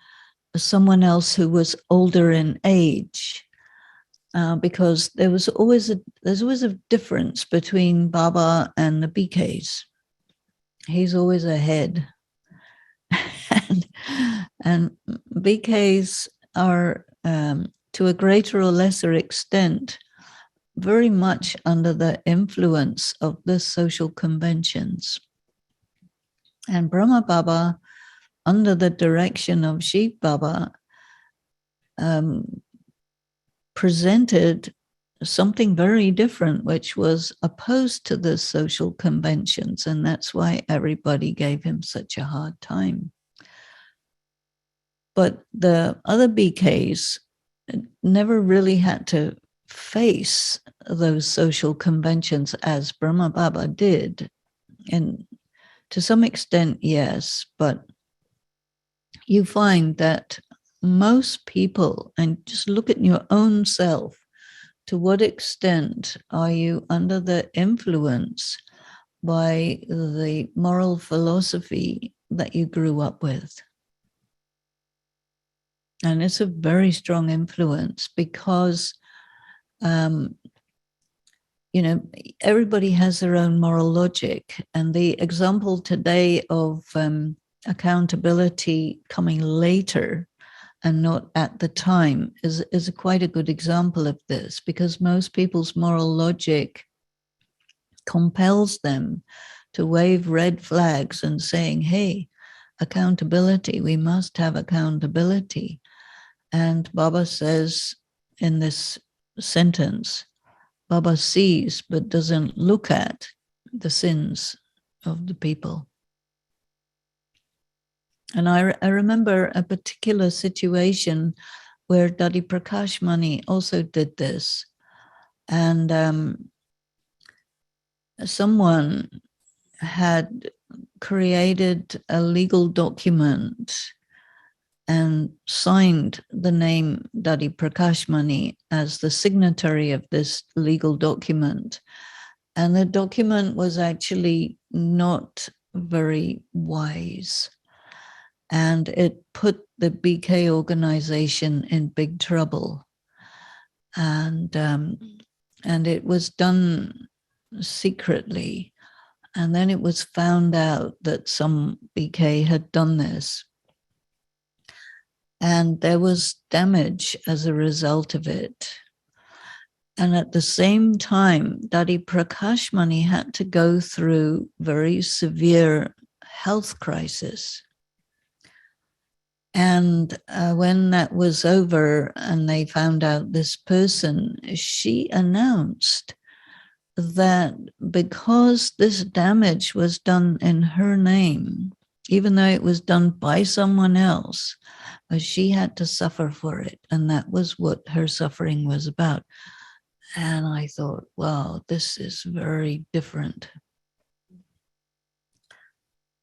someone else who was older in age, because there's always a difference between Baba and the BKs. He's always ahead. and BKs are, to a greater or lesser extent, very much under the influence of the social conventions. And Brahma Baba, under the direction of Shiv Baba, presented something very different, which was opposed to the social conventions. And that's why everybody gave him such a hard time. But the other BKs never really had to face those social conventions as Brahma Baba did. And to some extent, yes, but you find that most people, and just look at your own self, to what extent are you under the influence by the moral philosophy that you grew up with? And it's a very strong influence because, everybody has their own moral logic. And the example today of accountability coming later and not at the time is quite a good example of this, because most people's moral logic compels them to wave red flags and saying, hey, accountability, we must have accountability. And Baba says in this sentence, Baba sees but doesn't look at the sins of the people. And I remember a particular situation where Dadi Prakash Mani also did this. And someone had created a legal document and signed the name Dadi Prakash Mani as the signatory of this legal document. And the document was actually not very wise. And it put the BK organization in big trouble. And it was done secretly. And then it was found out that some BK had done this. And there was damage as a result of it. And at the same time, Daddy Prakashmani had to go through very severe health crisis. And when that was over and they found out this person, she announced that because this damage was done in her name, even though it was done by someone else, she had to suffer for it. And that was what her suffering was about. And I thought, wow, this is very different.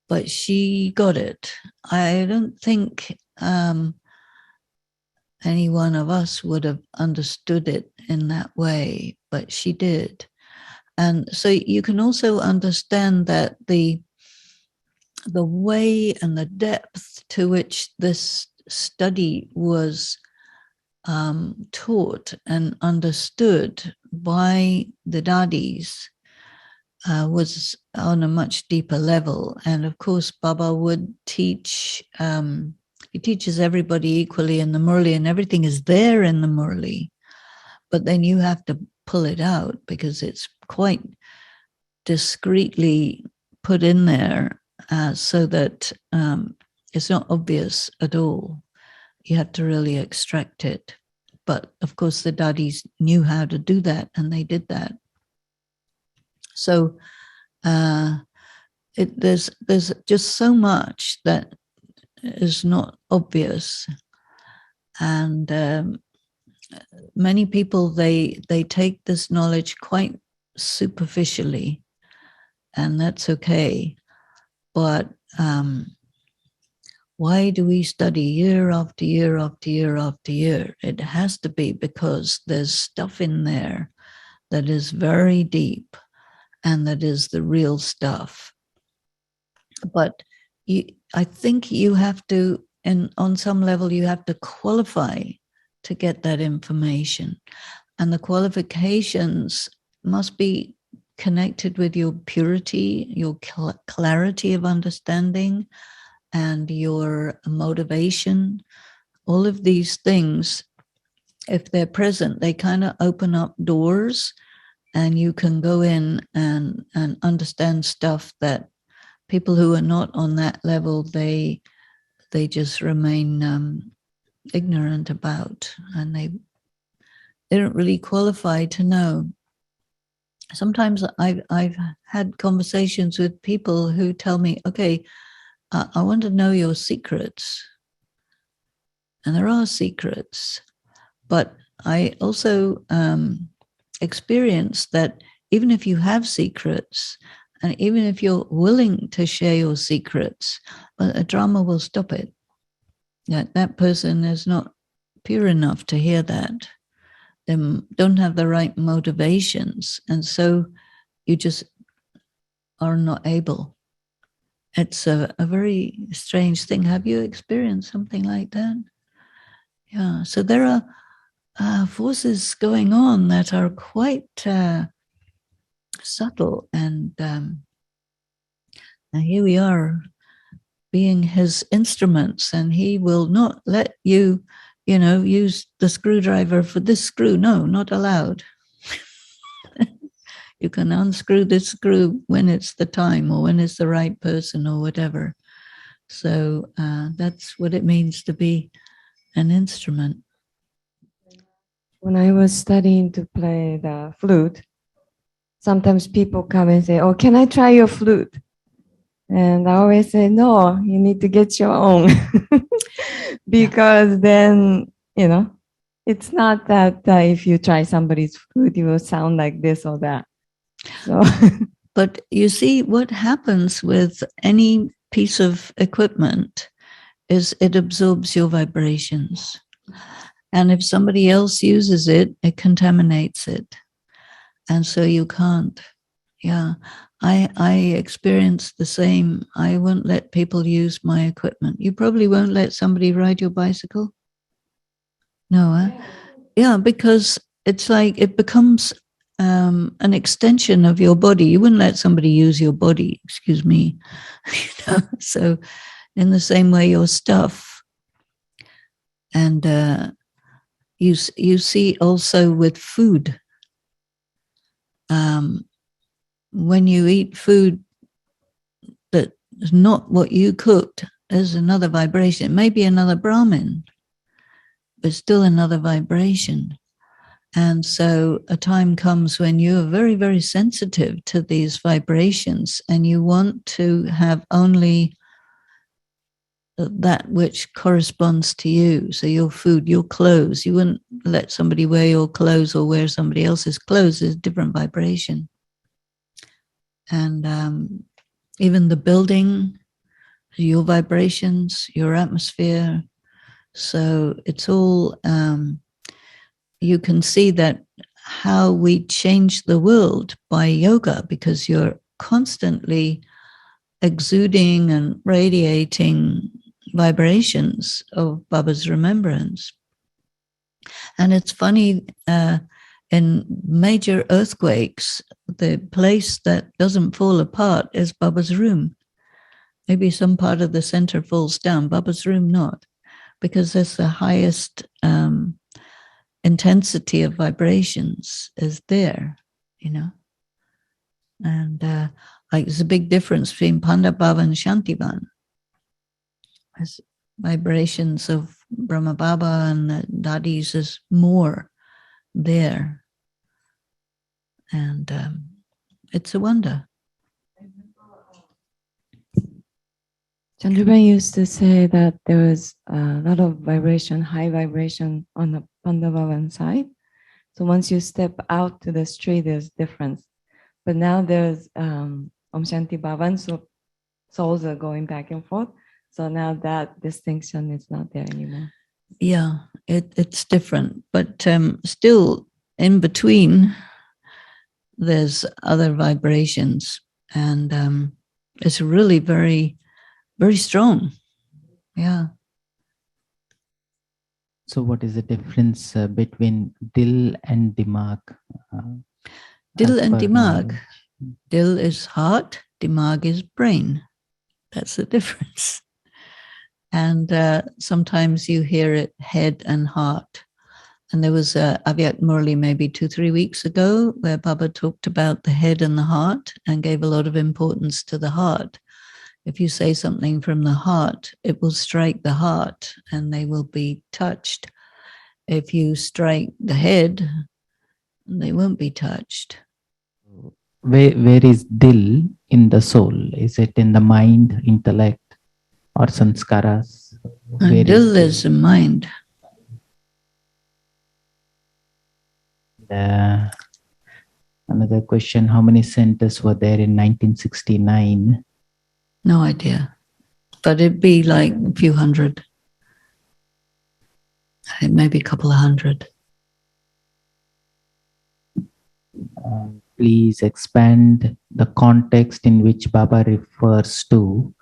But she got it. I don't think any one of us would have understood it in that way, but she did. And so you can also understand that the way and the depth to which this study was taught and understood by the dadis was on a much deeper level. And of course, Baba would teach, he teaches everybody equally in the Murli, and everything is there in the Murli. But then you have to pull it out because it's quite discreetly put in there so that it's not obvious at all. You have to really extract it. But of course, the daddies knew how to do that, and they did that. So there's just so much that is not obvious, and many people they take this knowledge quite superficially, and that's okay. But why do we study year after year after year after year? It has to be because there's stuff in there that is very deep and that is the real stuff. But I think you have to, and on some level, you have to qualify to get that information. And the qualifications must be connected with your purity, your clarity of understanding, and your motivation. All of these things, if they're present, they kind of open up doors, and you can go in and understand stuff that people who are not on that level, they just remain ignorant about, and they don't really qualify to know. Sometimes I've had conversations with people who tell me, okay, I want to know your secrets. And there are secrets. But I also experience that even if you have secrets, and even if you're willing to share your secrets, a drama will stop it. That person is not pure enough to hear that. They don't have the right motivations. And so you just are not able. It's a very strange thing. Have you experienced something like that? Yeah. So there are forces going on that are quite subtle. And here we are being his instruments, and he will not let you, use the screwdriver for this screw. No, not allowed. You can unscrew this screw when it's the time or when it's the right person or whatever. So that's what it means to be an instrument.
When I was studying to play the flute, sometimes people come and say, "Oh, can I try your flute?" And I always say, "No, you need to get your own." Because then, it's not that if you try somebody's flute, you will sound like this or that. So,
but you see, what happens with any piece of equipment is it absorbs your vibrations. And if somebody else uses it, it contaminates it. And so you can't. Yeah. I experienced the same. I won't let people use my equipment. You probably won't let somebody ride your bicycle? No, huh? Yeah, because it's like it becomes an extension of your body. You wouldn't let somebody use your body, excuse me. So in the same way, your stuff. And you see also with food, when you eat food that is not what you cooked, there's another vibration. It may be another Brahmin, but still another vibration. And so a time comes when you are very, very sensitive to these vibrations, and you want to have only that which corresponds to you. So your food, your clothes, you wouldn't let somebody wear your clothes or wear somebody else's clothes. There's different vibration. And even the building, your vibrations, your atmosphere. So it's all, you can see that how we change the world by yoga, because you're constantly exuding and radiating vibrations of Baba's remembrance. And it's funny, in major earthquakes, the place that doesn't fall apart is Baba's room. Maybe some part of the center falls down, Baba's room not, because that's the highest intensity of vibrations is there, you know. And like there's a big difference between Panda Baba and Shantivan. As vibrations of Brahma Baba and the Dadis is more there. And it's a wonder.
Chandruban used to say that there was a lot of vibration, high vibration on the Pandavavan side. So once you step out to the street, there's difference. But now there's Om Shanti Bhavan, so souls are going back and forth. So now that distinction is not there anymore.
Yeah, it's different. But still in between, there's other vibrations. And it's really very, very strong. Yeah.
So what is the difference between dil and dimag?
Dil and dimag. Dil is heart, dimag is brain. That's the difference. And sometimes you hear it head and heart. And there was Avyat Murli maybe 2-3 weeks ago where Baba talked about the head and the heart and gave a lot of importance to the heart. If you say something from the heart, it will strike the heart and they will be touched. If you strike the head, they won't be touched.
Where is dil in the soul? Is it in the mind, intellect, or sanskaras?
And dil is the mind.
Another question, how many centers were there in 1969?
No idea. But it'd be like a few hundred. Maybe a couple of hundred.
Please expand the context in which Baba refers to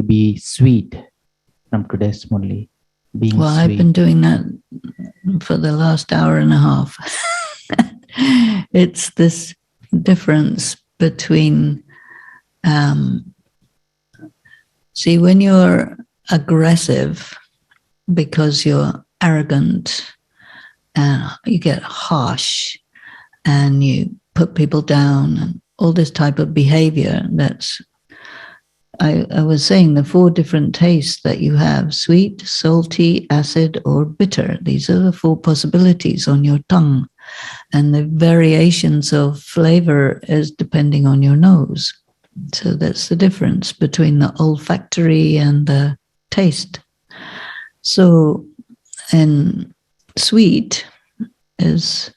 be sweet from today's Murli. Being
well,
sweet.
I've been doing that for the last hour and a half. It's this difference between, see, when you're aggressive because you're arrogant and you get harsh and you put people down and all this type of behavior, that's, I was saying the 4 different tastes that you have: sweet, salty, acid, or bitter. These are the 4 possibilities on your tongue. And the variations of flavor is depending on your nose. So that's the difference between the olfactory and the taste. So, and sweet is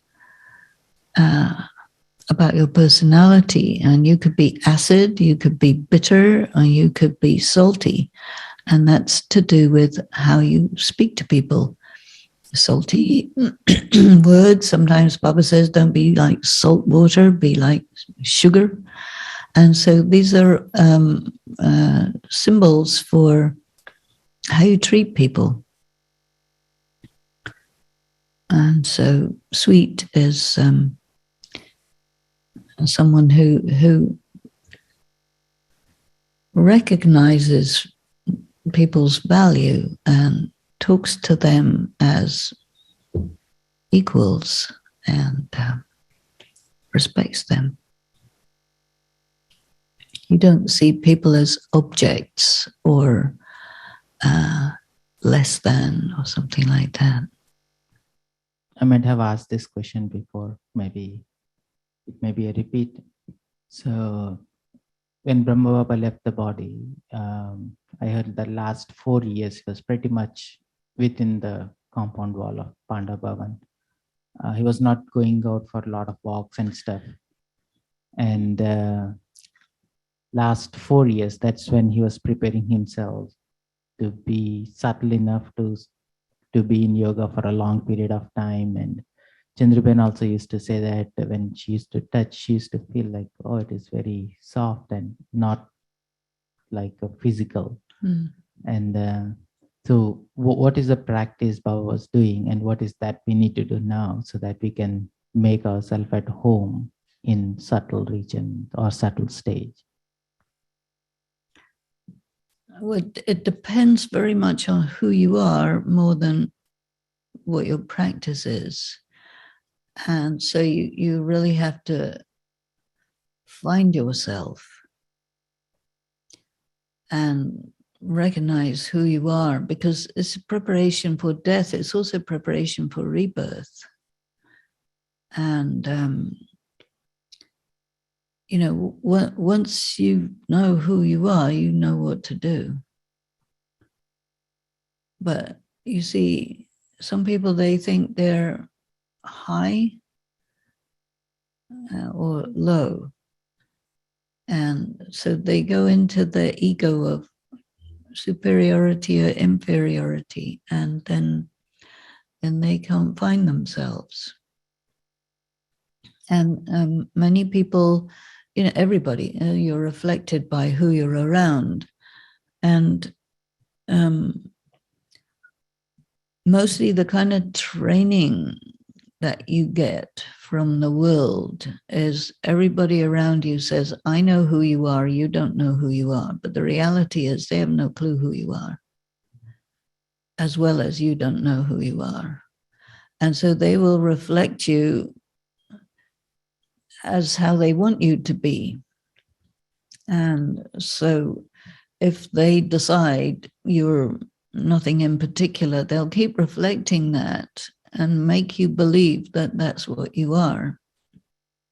about your personality, and you could be acid, you could be bitter, or you could be salty, and that's to do with how you speak to people. Salty words, sometimes Baba says, don't be like salt water, be like sugar. And so these are symbols for how you treat people. And so sweet is someone who recognizes people's value and talks to them as equals. And respects them. You don't see people as objects or less than or something like that.
I might have asked this question before, maybe it may be a repeat. So when Brahma Baba left the body, I heard the last 4 years was pretty much within the compound wall of Panda Bhavan. He was not going out for a lot of walks and stuff. And last 4 years, that's when he was preparing himself to be subtle enough to be in yoga for a long period of time. And Chandruben also used to say that when she used to touch, she used to feel like, oh, it is very soft and not like a physical. And so what is the practice Baba was doing, and what is that we need to do now so that we can make ourselves at home in subtle region or subtle stage?
Well, it depends very much on who you are more than what your practice is. And so you really have to find yourself and recognize who you are, because it's preparation for death. It's also preparation for rebirth. And, you know, once you know who you are, you know what to do. But you see, some people, they think they're high or low. And so they go into the ego of superiority or inferiority, and then they can't find themselves. And many people, you know, everybody, you're reflected by who you're around. And mostly the kind of training that you get from the world is everybody around you says, I know who you are, you don't know who you are. But the reality is they have no clue who you are, as well as you don't know who you are. And so they will reflect you as how they want you to be. And so if they decide you're nothing in particular, they'll keep reflecting that and make you believe that that's what you are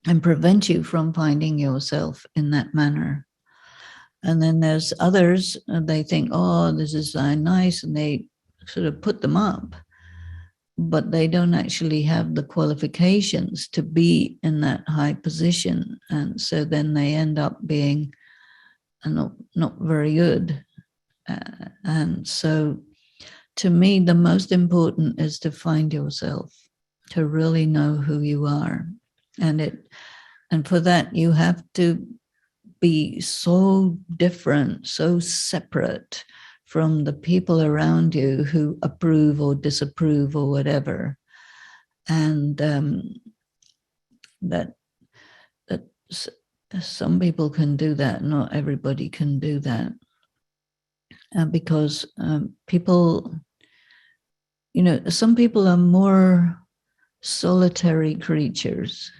and prevent you from finding yourself in that manner. And then there's others, they think, oh, this is nice, and they sort of put them up, but they don't actually have the qualifications to be in that high position. And so then they end up being not very good. And so to me, the most important is to find yourself, to really know who you are. And for that, you have to be so different, so separate from the people around you who approve or disapprove or whatever. And that some people can do that, not everybody can do that. Because people, you know, some people are more solitary creatures.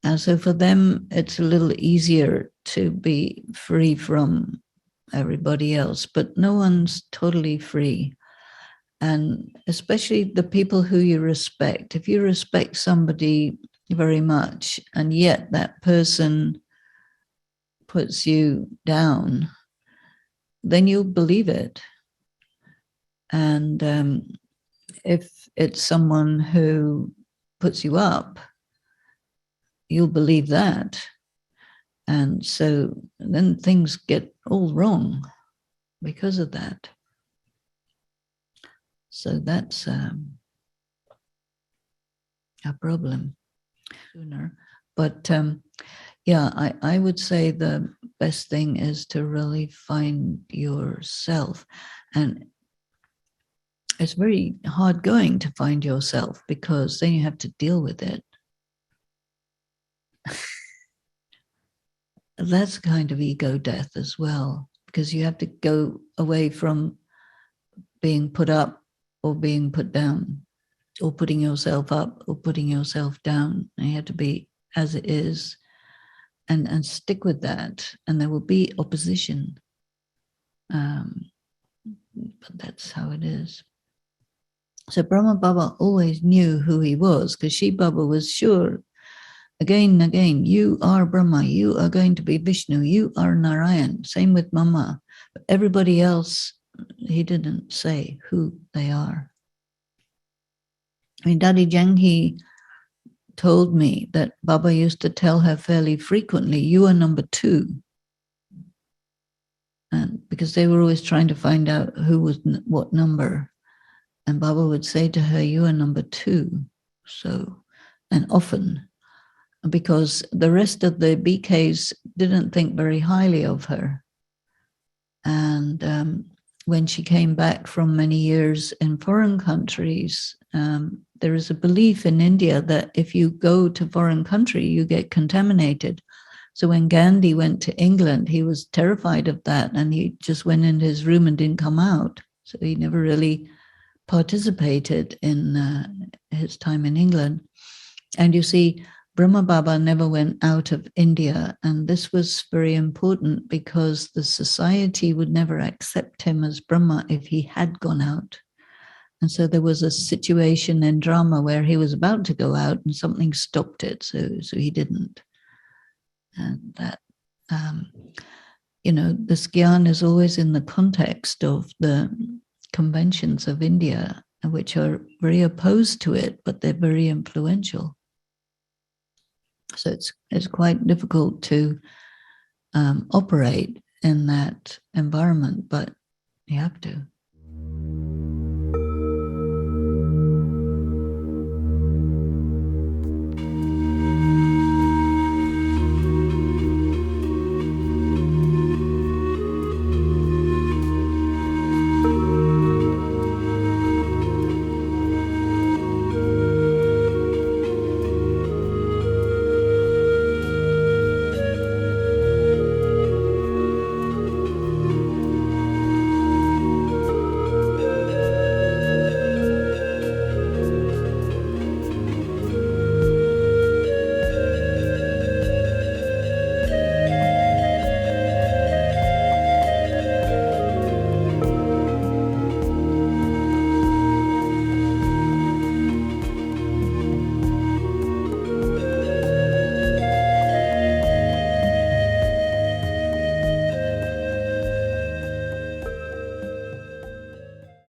And so for them, it's a little easier to be free from everybody else, but no one's totally free. And especially the people who you respect. If you respect somebody very much, and yet that person puts you down, then you'll believe it. And if it's someone who puts you up, you'll believe that. And so then things get all wrong because of that. So that's a problem sooner. But yeah, I would say the best thing is to really find yourself. And it's very hard going to find yourself, because then you have to deal with it. That's a kind of ego death as well, because you have to go away from being put up or being put down, or putting yourself up or putting yourself down. And you have to be as it is and stick with that, and there will be opposition. But that's how it is. So Brahma Baba always knew who he was, because Shiv Baba was sure again and again, you are Brahma, you are going to be Vishnu, you are Narayan. Same with Mama. But everybody else, he didn't say who they are. I mean, Daddy Janghi told me that Baba used to tell her fairly frequently, you are number 2. And because they were always trying to find out who was what number. And Baba would say to her, you are number 2. So, and often, because the rest of the BKs didn't think very highly of her. And when she came back from many years in foreign countries, there is a belief in India that if you go to foreign country, you get contaminated. So when Gandhi went to England, he was terrified of that, and he just went in his room and didn't come out. So he never really participated in his time in England. And you see, Brahma Baba never went out of India, and this was very important because the society would never accept him as Brahma if he had gone out. And so there was a situation in drama where he was about to go out and something stopped it, so he didn't. And that, this gyan is always in the context of the conventions of India, which are very opposed to it, but they're very influential. So it's quite difficult to operate in that environment, but you have to.